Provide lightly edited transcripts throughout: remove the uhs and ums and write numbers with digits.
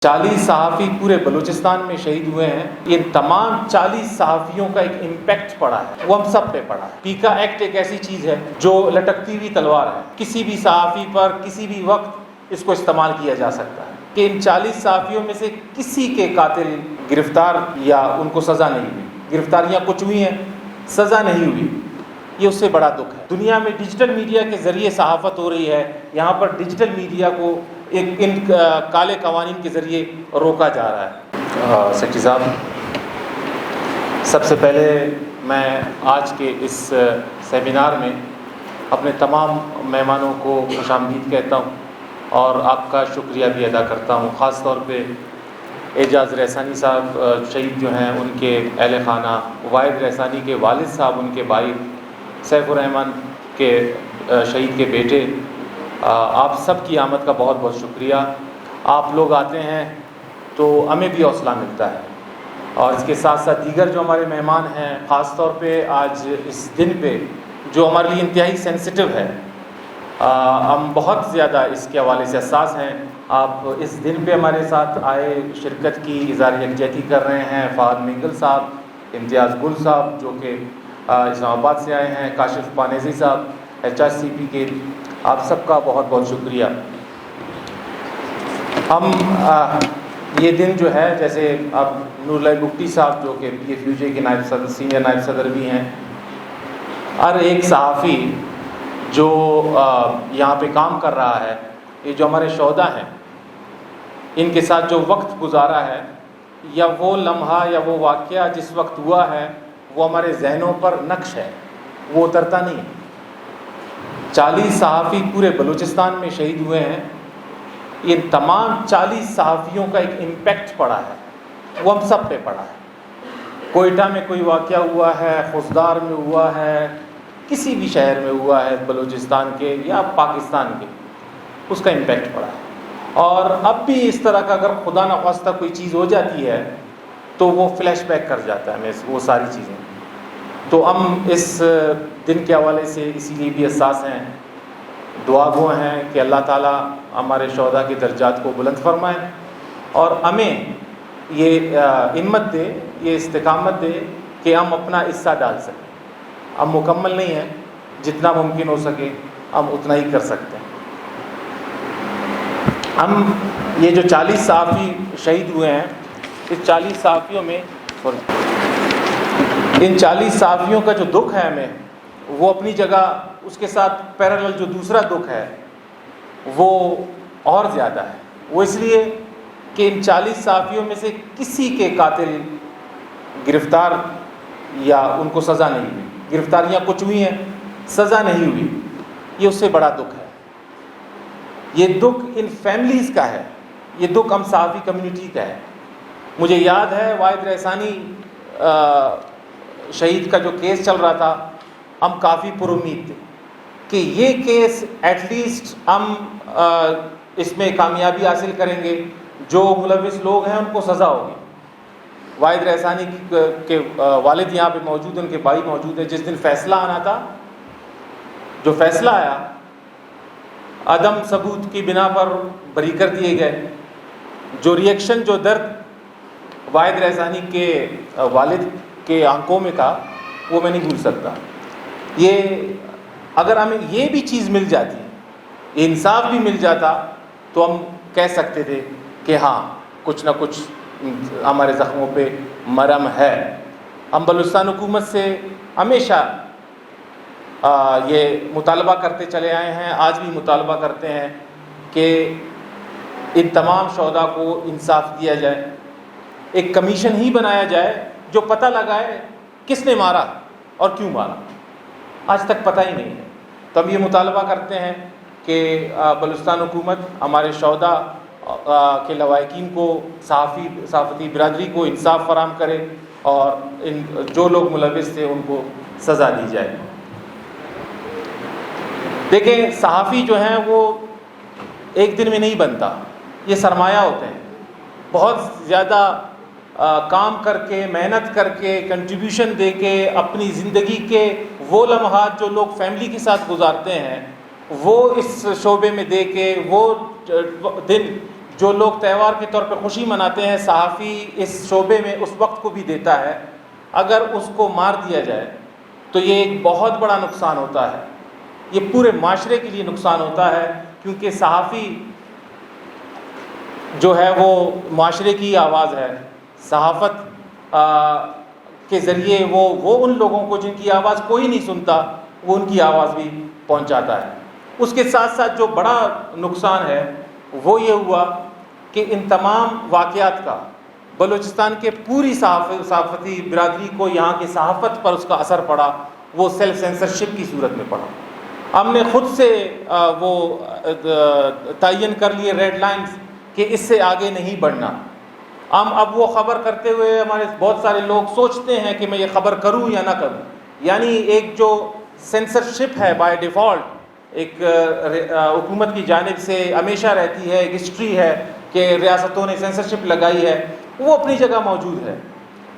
40 صحافی پورے بلوچستان میں شہید ہوئے ہیں۔ ان تمام 40 صحافیوں کا ایک امپیکٹ پڑا ہے، وہ ہم سب پہ پڑا ہے۔ پیکا ایکٹ ایک ایسی چیز ہے جو لٹکتی ہوئی تلوار ہے، کسی بھی صحافی پر کسی بھی وقت اس کو استعمال کیا جا سکتا ہے کہ ان 40 صحافیوں میں سے کسی کے قاتل گرفتار یا ان کو سزا نہیں ہوئی۔ گرفتاریاں کچھ ہوئی ہیں، سزا نہیں ہوئی، یہ اس سے بڑا دکھ ہے۔ دنیا میں ڈیجیٹل میڈیا کے ذریعے صحافت ہو رہی ہے، یہاں پر ڈیجیٹل میڈیا کو ان کالے قوانین کے ذریعے روکا جا رہا ہے۔ سیکرٹری صاحب، سب سے پہلے میں آج کے اس سیمینار میں اپنے تمام مہمانوں کو خوش آمدید کہتا ہوں اور آپ کا شکریہ بھی ادا کرتا ہوں، خاص طور پہ اعجاز رحسانی صاحب شہید جو ہیں ان کے اہل خانہ، واحد رحسانی کے والد صاحب، ان کے بھائی سیف الرحمن کے شہید کے بیٹے، آپ سب کی آمد کا بہت بہت شکریہ۔ آپ لوگ آتے ہیں تو ہمیں بھی حوصلہ ملتا ہے، اور اس کے ساتھ ساتھ دیگر جو ہمارے مہمان ہیں، خاص طور پہ آج اس دن پہ جو ہمارے لیے انتہائی سینسٹیو ہے، ہم بہت زیادہ اس کے حوالے سے حساس ہیں۔ آپ اس دن پہ ہمارے ساتھ آئے، شرکت کی، اظہار یکجہتی کر رہے ہیں۔ فہد مینگل صاحب، امتیاز گل صاحب جو کہ اسلام آباد سے آئے ہیں، کاشف پانیزی صاحب HRCP کے، آپ سب کا بہت بہت شکریہ۔ ہم یہ دن جو ہے، جیسے اب نور اللہ بگٹی صاحب جو کہ PFUJ کے نائب صدر، سینئر نائب صدر بھی ہیں، ہر ایک صحافی جو یہاں پہ کام کر رہا ہے، یہ جو ہمارے شہداء ہیں، ان کے ساتھ جو وقت گزارا ہے، یا وہ لمحہ یا وہ واقعہ جس وقت ہوا ہے، وہ ہمارے ذہنوں پر نقش ہے، وہ اترتا نہیں۔ 40 صحافی پورے بلوچستان میں شہید ہوئے ہیں۔ ان تمام 40 صحافیوں کا ایک امپیکٹ پڑا ہے، وہ ہم سب پہ پڑا ہے۔ کوئٹہ میں کوئی واقعہ ہوا ہے، خضدار میں ہوا ہے، کسی بھی شہر میں ہوا ہے بلوچستان کے یا پاکستان کے، اس کا امپیکٹ پڑا ہے۔ اور اب بھی اس طرح کا اگر خدا نخواستہ کوئی چیز ہو جاتی ہے تو وہ فلیش بیک کر جاتا ہے ہمیں وہ ساری چیزیں۔ تو ہم اس دن کے حوالے سے اسی لیے بھی حساس ہیں، دعا گو ہیں کہ اللہ تعالیٰ ہمارے شہداء کے درجات کو بلند فرمائے اور ہمیں یہ ہمت دے، یہ استقامت دے کہ ہم اپنا حصہ ڈال سکیں۔ ہم مکمل نہیں ہیں، جتنا ممکن ہو سکے ہم اتنا ہی کر سکتے ہیں۔ ہم یہ جو 40 صحافی شہید ہوئے ہیں، اس 40 صحافیوں میں ان 40 صحافیوں کا جو دکھ ہے ہمیں، وہ اپنی جگہ اس کے ساتھ پیرالل جو دوسرا دکھ ہے وہ اور زیادہ ہے۔ وہ اس لیے کہ ان 40 صحافیوں میں سے کسی کے قاتل گرفتار یا ان کو سزا نہیں ہوئی۔ گرفتاریاں کچھ ہوئی ہیں، سزا نہیں ہوئی، یہ اس سے بڑا دکھ ہے۔ یہ دکھ ان فیملیز کا ہے، یہ دکھ ہم صحافی کمیونٹی کا ہے۔ مجھے یاد ہے واحد رحسانی شہید کا جو کیس چل رہا تھا، ہم کافی پر امید تھے کہ یہ کیس ایٹ لیسٹ ہم اس میں کامیابی حاصل کریں گے، جو ملوث لوگ ہیں ان کو سزا ہوگی۔ واحد رحسانی کے والد یہاں پہ موجود ہیں، ان کے بھائی موجود ہیں۔ جس دن فیصلہ آنا تھا، جو فیصلہ آیا، عدم ثبوت کی بنا پر بری کر دیے گئے۔ جو ریئیکشن، جو درد واحد رحسانی کے والد کے آنکھوں میں تھا، وہ میں نہیں بھول سکتا۔ یہ اگر ہمیں یہ بھی چیز مل جاتی، یہ انصاف بھی مل جاتا، تو ہم کہہ سکتے تھے کہ ہاں کچھ نہ کچھ ہمارے زخموں پہ مرہم ہے۔ ہم بلوچستان حکومت سے ہمیشہ یہ مطالبہ کرتے چلے آئے ہیں، آج بھی مطالبہ کرتے ہیں کہ ان تمام شہداء کو انصاف دیا جائے، ایک کمیشن ہی بنایا جائے جو پتہ لگائے کس نے مارا اور کیوں مارا۔ آج تک پتہ ہی نہیں ہے۔ تو ہم یہ مطالبہ کرتے ہیں کہ بلوچستان حکومت ہمارے شہداء کے لواحقین کو، صحافتی برادری کو انصاف فراہم کرے اور ان جو لوگ ملوث تھے ان کو سزا دی جائے۔ دیکھیں، صحافی جو ہیں وہ ایک دن میں نہیں بنتا، یہ سرمایہ ہوتے ہیں۔ بہت زیادہ کام کر کے، محنت کر کے، کنٹریبیوشن دے کے، اپنی زندگی کے وہ لمحات جو لوگ فیملی کے ساتھ گزارتے ہیں، وہ اس شعبے میں دے کے، وہ دن جو لوگ تہوار کے طور پہ خوشی مناتے ہیں، صحافی اس شعبے میں اس وقت کو بھی دیتا ہے، اگر اس کو مار دیا جائے تو یہ ایک بہت بڑا نقصان ہوتا ہے، یہ پورے معاشرے کے لیے نقصان ہوتا ہے، کیونکہ صحافی جو ہے وہ معاشرے کی آواز ہے۔ صحافت کے ذریعے وہ ان لوگوں کو جن کی آواز کوئی نہیں سنتا، وہ ان کی آواز بھی پہنچاتا ہے۔ اس کے ساتھ ساتھ جو بڑا نقصان ہے وہ یہ ہوا کہ ان تمام واقعات کا بلوچستان کے پوری صحافتی برادری کو، یہاں کی صحافت پر اس کا اثر پڑا، وہ سیلف سینسرشپ کی صورت میں پڑا۔ ہم نے خود سے وہ تعین کر لیے ریڈ لائنز کہ اس سے آگے نہیں بڑھنا۔ ہم اب وہ خبر کرتے ہوئے ہمارے بہت سارے لوگ سوچتے ہیں کہ میں یہ خبر کروں یا نہ کروں، یعنی ایک جو سینسرشپ ہے بائی ڈیفالٹ ایک حکومت کی جانب سے ہمیشہ رہتی ہے، ایک ہسٹری ہے کہ ریاستوں نے سینسرشپ لگائی ہے، وہ اپنی جگہ موجود ہے،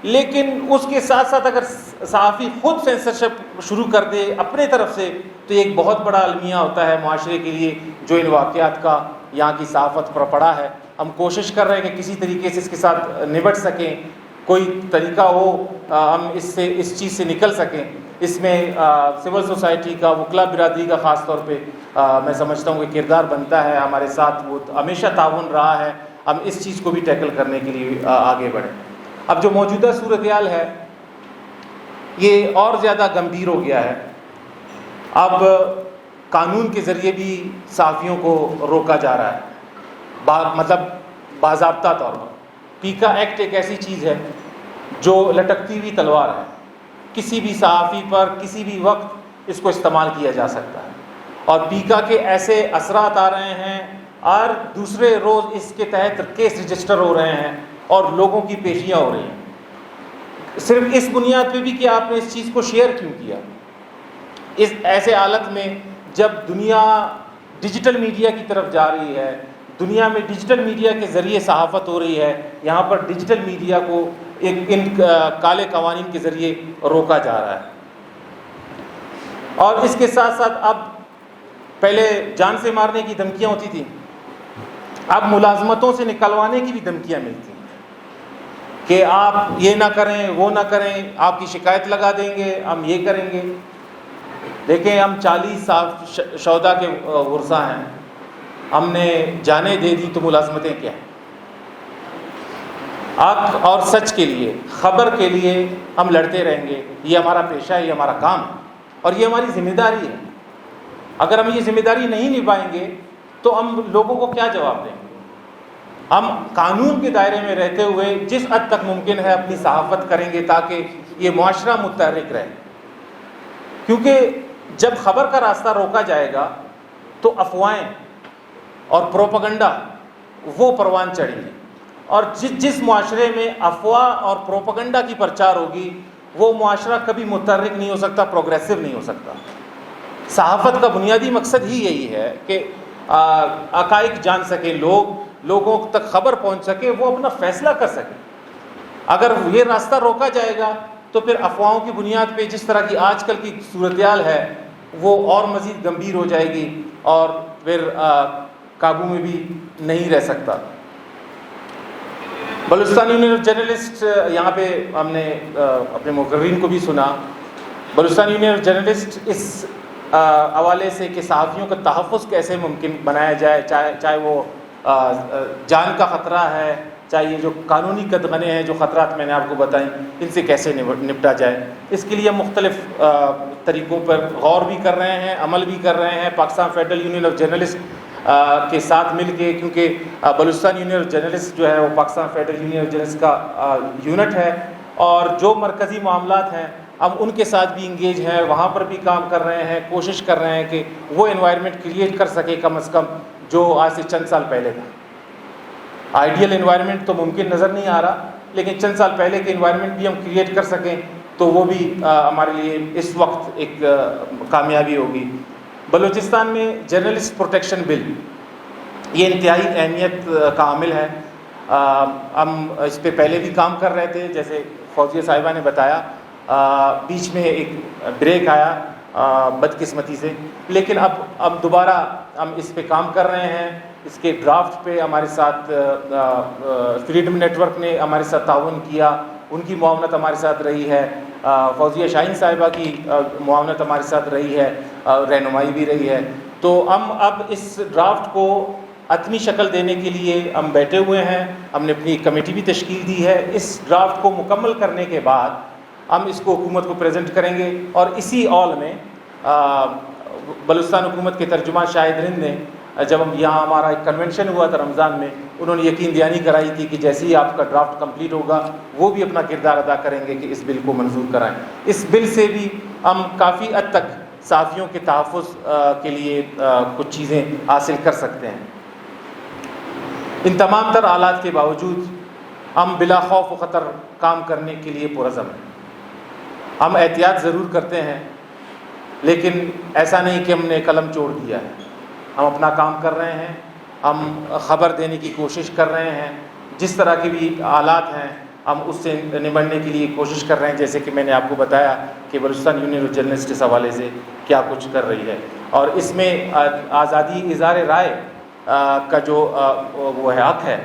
لیکن اس کے ساتھ ساتھ اگر صحافی خود سینسرشپ شروع کر دے اپنے طرف سے تو یہ ایک بہت بڑا المیہ ہوتا ہے معاشرے کے لیے، جو ان واقعات کا یہاں کی صحافت پر پڑا ہے۔ ہم کوشش کر رہے ہیں کہ کسی طریقے سے اس کے ساتھ نبٹ سکیں، کوئی طریقہ ہو ہم اس چیز سے نکل سکیں۔ اس میں سول سوسائٹی کا، وکلا برادری کا خاص طور پہ میں سمجھتا ہوں کہ کردار بنتا ہے، ہمارے ساتھ وہ ہمیشہ تعاون رہا ہے، ہم اس چیز کو بھی ٹیکل کرنے کے لیے آگے بڑھیں۔ اب جو موجودہ صورتحال ہے یہ اور زیادہ گمبھیر ہو گیا ہے، اب قانون کے ذریعے بھی صحافیوں کو روکا جا رہا ہے، مطلب باضابطہ طور پر۔ پیکا ایکٹ ایک ایسی چیز ہے جو لٹکتی ہوئی تلوار ہے، کسی بھی صحافی پر کسی بھی وقت اس کو استعمال کیا جا سکتا ہے، اور پیکا کے ایسے اثرات آ رہے ہیں، اور دوسرے روز اس کے تحت کیس رجسٹر ہو رہے ہیں اور لوگوں کی پیشیاں ہو رہی ہیں، صرف اس بنیاد پہ بھی کہ آپ نے اس چیز کو شیئر کیوں کیا۔ اس ایسے حالت میں جب دنیا ڈیجیٹل میڈیا کی طرف جا رہی ہے، دنیا میں ڈیجیٹل میڈیا کے ذریعے صحافت ہو رہی ہے، یہاں پر ڈیجیٹل میڈیا کو ان کالے قوانین کے ذریعے روکا جا رہا ہے۔ اور اس کے ساتھ ساتھ اب پہلے جان سے مارنے کی دھمکیاں ہوتی تھیں، اب ملازمتوں سے نکلوانے کی بھی دھمکیاں ملتی ہیں کہ آپ یہ نہ کریں، وہ نہ کریں، آپ کی شکایت لگا دیں گے، ہم یہ کریں گے۔ دیکھیں ہم 40 شہداء کے ورثہ ہیں، ہم نے جانیں دے دی تو ملازمتیں کیا ہیں؟ حق اور سچ کے لیے، خبر کے لیے ہم لڑتے رہیں گے، یہ ہمارا پیشہ ہے، یہ ہمارا کام ہے، اور یہ ہماری ذمہ داری ہے۔ اگر ہم یہ ذمہ داری نہیں نبھائیں گے تو ہم لوگوں کو کیا جواب دیں گے؟ ہم قانون کے دائرے میں رہتے ہوئے جس حد تک ممکن ہے اپنی صحافت کریں گے تاکہ یہ معاشرہ متحرک رہے، کیونکہ جب خبر کا راستہ روکا جائے گا تو افواہیں اور پروپیگنڈا وہ پروان چڑھیں گے، اور جس معاشرے میں افواہ اور پروپیگنڈا کی پرچار ہوگی وہ معاشرہ کبھی متحرک نہیں ہو سکتا، پروگریسو نہیں ہو سکتا۔ صحافت کا بنیادی مقصد ہی یہی ہے کہ حقائق جان سکیں لوگوں تک خبر پہنچ سکے، وہ اپنا فیصلہ کر سکیں۔ اگر یہ راستہ روکا جائے گا تو پھر افواہوں کی بنیاد پہ جس طرح کی آج کل کی صورتحال ہے وہ اور مزید گمبھیر ہو جائے گی اور پھر قابو میں بھی نہیں رہ سکتا۔ بلوچستان یونین آف جرنلسٹ، یہاں پہ ہم نے اپنے مقررین کو بھی سنا، بلوچستان یونین آف جرنلسٹ اس حوالے سے کہ صحافیوں کا تحفظ کیسے ممکن بنایا جائے، چاہے وہ جان کا خطرہ ہے، چاہے یہ جو قانونی قدغنے ہیں، جو خطرات میں نے آپ کو بتائیں، ان سے کیسے نپٹا جائے، اس کے لیے ہم مختلف طریقوں پر غور بھی کر رہے ہیں، عمل بھی کر رہے ہیں Pakistan federal union of journalist کے ساتھ مل کے، کیونکہ بلوچستان یونین آف جرنلسٹ جو ہے وہ Pakistan federal union of journalist کا یونٹ ہے، اور جو مرکزی معاملات ہیں ہم ان کے ساتھ بھی انگیج ہیں، وہاں پر بھی کام کر رہے ہیں، کوشش کر رہے ہیں کہ وہ انوائرمنٹ کریٹ کر سکے کم از کم جو آج سے چند سال پہلے تھا۔ آئیڈیل انوائرمنٹ تو ممکن نظر نہیں آ رہا، لیکن چند سال پہلے کے انوائرمنٹ بھی ہم کریٹ کر سکیں تو وہ بھی ہمارے لیے اس وقت ایک کامیابی ہوگی۔ بلوچستان میں جرنلسٹ پروٹیکشن بل یہ انتہائی اہمیت کا عامل ہے۔ ہم اس پہ پہلے بھی کام کر رہے تھے، جیسے فوزیہ صاحبہ نے بتایا، بیچ میں ایک بریک آیا بدقسمتی سے، لیکن اب دوبارہ ہم اس پہ کام کر رہے ہیں، اس کے ڈرافٹ پہ ہمارے ساتھ فریڈم نیٹ ورک نے ہمارے ساتھ تعاون کیا، ان کی معاونت ہمارے ساتھ رہی ہے، فوزیہ شاہین صاحبہ کی معاونت ہمارے ساتھ رہی ہے، رہنمائی بھی رہی ہے۔ تو ہم اب اس ڈرافٹ کو حتمی شکل دینے کے لیے ہم بیٹھے ہوئے ہیں، ہم نے اپنی کمیٹی بھی تشکیل دی ہے۔ اس ڈرافٹ کو مکمل کرنے کے بعد ہم اس کو حکومت کو پریزنٹ کریں گے، اور اسی آل میں بلوچستان حکومت کے ترجمان شاہد ہند نے جب ہم یہاں ہمارا ایک کنونشن ہوا تھا رمضان میں، انہوں نے یقین دہانی کرائی تھی کہ جیسے ہی آپ کا ڈرافٹ کمپلیٹ ہوگا وہ بھی اپنا کردار ادا کریں گے کہ اس بل کو منظور کرائیں۔ اس بل سے بھی ہم کافی حد تک صحافیوں کے تحفظ کے لیے کچھ چیزیں حاصل کر سکتے ہیں۔ ان تمام تر حالات کے باوجود ہم بلا خوف و خطر کام کرنے کے لیے پرعزم ہیں۔ ہم احتیاط ضرور کرتے ہیں، لیکن ایسا نہیں کہ ہم نے قلم چھوڑ دیا ہے۔ ہم اپنا کام کر رہے ہیں، ہم خبر دینے کی کوشش کر رہے ہیں، جس طرح کے بھی حالات ہیں ہم اس سے نمٹنے کے لیے کوشش کر رہے ہیں، جیسے کہ میں نے آپ کو بتایا کہ بلوچستان یونین آف جرنلسٹ اس حوالے سے کیا کچھ کر رہی ہے۔ اور اس میں آزادی اظہار رائے کا جو وہ حق ہے،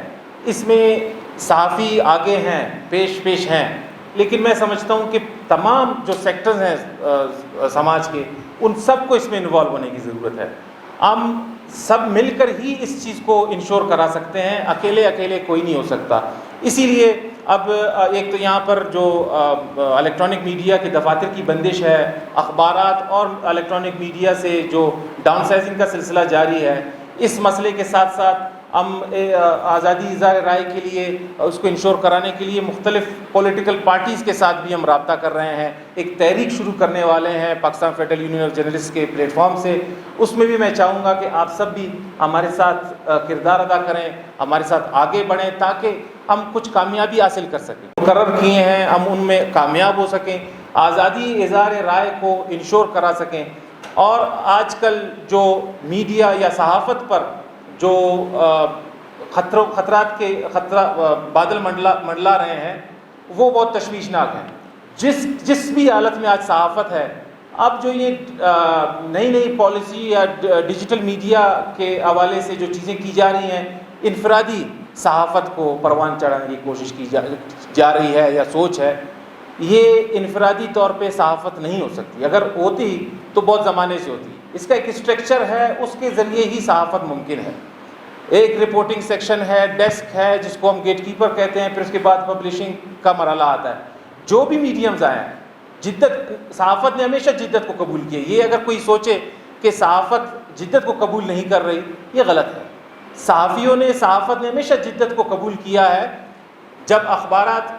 اس میں صحافی آگے ہیں، پیش ہیں، لیکن میں سمجھتا ہوں کہ تمام جو سیکٹرز ہیں سماج کے، ان سب کو اس میں انوالو ہونے کی ضرورت ہے۔ ہم سب مل کر ہی اس چیز کو انشور کرا سکتے ہیں، اکیلے کوئی نہیں ہو سکتا۔ اسی لیے اب ایک تو یہاں پر جو الیکٹرانک میڈیا کے دفاتر کی بندش ہے، اخبارات اور الیکٹرانک میڈیا سے جو ڈاؤن سائزنگ کا سلسلہ جاری ہے، اس مسئلے کے ساتھ ساتھ ہم آزادی اظہار رائے کے لیے اس کو انشور کرانے کے لیے مختلف پولیٹیکل پارٹیز کے ساتھ بھی ہم رابطہ کر رہے ہیں۔ ایک تحریک شروع کرنے والے ہیں Pakistan federal union of journalist کے پلیٹ فارم سے، اس میں بھی میں چاہوں گا کہ آپ سب بھی ہمارے ساتھ کردار ادا کریں، ہمارے ساتھ آگے بڑھیں، تاکہ ہم کچھ کامیابی حاصل کر سکیں۔ مقرر کیے ہیں ہم ان میں کامیاب ہو سکیں، آزادی اظہار رائے کو انشور کرا سکیں۔ اور آج کل جو میڈیا یا صحافت پر جو خطرات کے بادل منڈلا رہے ہیں، وہ بہت تشویشناک ہیں۔ جس بھی حالت میں آج صحافت ہے، اب جو یہ نئی پالیسی یا ڈیجیٹل میڈیا کے حوالے سے جو چیزیں کی جا رہی ہیں، انفرادی صحافت کو پروان چڑھانے کی کوشش کی جا رہی ہے یا سوچ ہے، یہ انفرادی طور پہ صحافت نہیں ہو سکتی۔ اگر ہوتی تو بہت زمانے سے ہوتی۔ اس کا ایک اسٹرکچر ہے، اس کے ذریعے ہی صحافت ممکن ہے۔ ایک رپورٹنگ سیکشن ہے، ڈیسک ہے جس کو ہم گیٹ کیپر کہتے ہیں، پھر اس کے بعد پبلشنگ کا مرحلہ آتا ہے۔ جو بھی میڈیمز آئے ہیں، صحافت نے ہمیشہ جدت کو قبول کیا۔ یہ اگر کوئی سوچے کہ صحافت جدت کو قبول نہیں کر رہی، یہ غلط ہے۔ صحافت نے ہمیشہ جدت کو قبول کیا ہے۔ جب اخبارات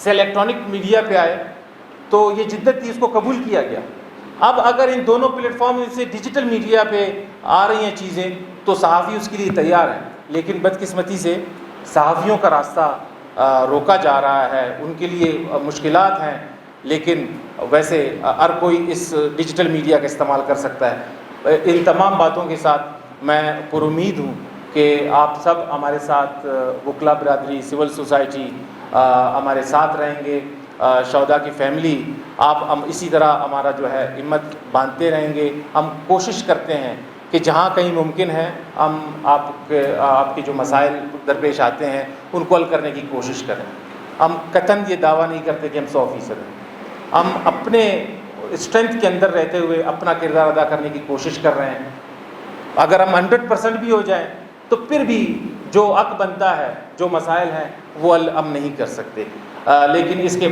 سے الیکٹرانک میڈیا پہ آئے تو یہ جدت تھی، اس کو قبول کیا گیا۔ اب اگر ان دونوں پلیٹ فارم سے ڈیجیٹل میڈیا پہ آ رہی ہیں چیزیں، تو صحافی اس کے لیے تیار ہیں، لیکن بدقسمتی سے صحافیوں کا راستہ روکا جا رہا ہے، ان کے لیے مشکلات ہیں، لیکن ویسے ہر کوئی اس ڈیجیٹل میڈیا کا استعمال کر سکتا ہے۔ ان تمام باتوں کے ساتھ میں پر امید ہوں کہ آپ سب ہمارے ساتھ، وکلا برادری، سول سوسائٹی ہمارے ساتھ رہیں گے، شہداء کی فیملی، ہم اسی طرح ہمارا جو ہے ہمت باندھتے رہیں گے۔ ہم کوشش کرتے ہیں کہ جہاں کہیں ممکن ہے ہم آپ کے جو مسائل درپیش آتے ہیں ان کو حل کرنے کی کوشش کریں۔ ہم قطعاً یہ دعویٰ نہیں کرتے کہ ہم 100% ہیں۔ ہم اپنے اسٹرینتھ کے اندر رہتے ہوئے اپنا کردار ادا کرنے کی کوشش کر رہے ہیں۔ اگر ہم 100% بھی ہو جائیں تو پھر بھی جو حق بنتا ہے، جو مسائل ہیں، وہ حل ہم نہیں کر سکتے، لیکن اس کے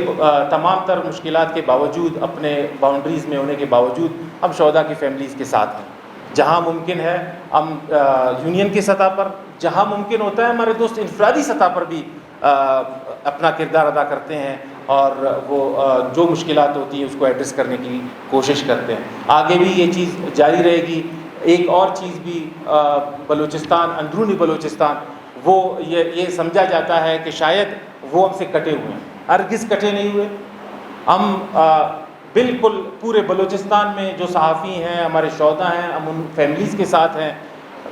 تمام تر مشکلات کے باوجود، اپنے باؤنڈریز میں ہونے کے باوجود، ہم شہداء کی فیملیز کے ساتھ ہیں۔ جہاں ممکن ہے ہم یونین کی سطح پر، جہاں ممکن ہوتا ہے ہمارے دوست انفرادی سطح پر بھی اپنا کردار ادا کرتے ہیں، اور وہ جو مشکلات ہوتی ہیں اس کو ایڈریس کرنے کی کوشش کرتے ہیں۔ آگے بھی یہ چیز جاری رہے گی۔ ایک اور چیز بھی، بلوچستان، اندرونی بلوچستان، وہ یہ سمجھا جاتا ہے کہ شاید وہ ہم سے کٹے ہوئے ہیں۔ ہرگز کٹے نہیں ہوئے۔ ہم بالکل پورے بلوچستان میں جو صحافی ہیں، ہمارے شہداء ہیں، ہم ان فیملیز کے ساتھ ہیں۔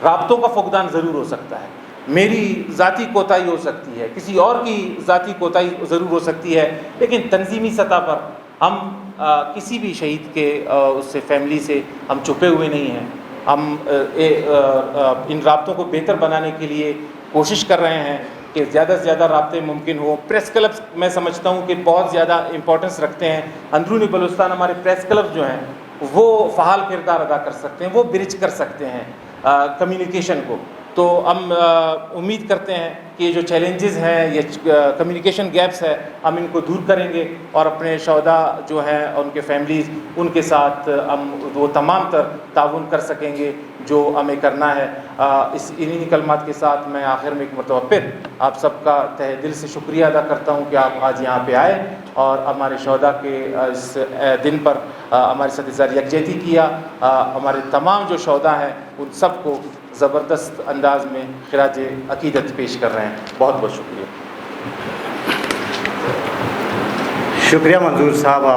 رابطوں کا فقدان ضرور ہو سکتا ہے، میری ذاتی کوتاہی ہو سکتی ہے، کسی اور کی ذاتی کوتاہی ضرور ہو سکتی ہے، لیکن تنظیمی سطح پر ہم کسی بھی شہید کے اس سے فیملی سے ہم چھپے ہوئے نہیں ہیں۔ ہم ان رابطوں کو بہتر بنانے کے لیے کوشش کر رہے ہیں کہ زیادہ سے زیادہ رابطے ممکن ہوں. پریس کلبس میں سمجھتا ہوں کہ بہت زیادہ امپورٹنس رکھتے ہیں. اندرونی بلوچستان ہمارے پریس کلب جو ہیں وہ فعال کردار ادا کر سکتے ہیں, وہ برج کر سکتے ہیں کمیونیکیشن کو. تو ہم امید کرتے ہیں کہ جو چیلنجز ہیں یہ کمیونیکیشن گیپس ہے ہم ان کو دور کریں گے, اور اپنے شہداء جو ہیں ان کے فیملیز ان کے ساتھ ہم وہ تمام تر تعاون کر سکیں گے جو ہمیں کرنا ہے. انہی کلمات کے ساتھ میں آخر میں ایک مرتبہ پھر آپ سب کا تہ دل سے شکریہ ادا کرتا ہوں کہ آپ آج یہاں پہ آئے اور ہمارے شہداء کے اس دن پر ہمارے ساتھ اظہار یکجہتی کیا. ہمارے تمام جو شہداء ہیں ان سب کو زبردست انداز میں خراج عقیدت پیش کر رہے ہیں. بہت بہت شکریہ. شکریہ منظور صاحب. آپ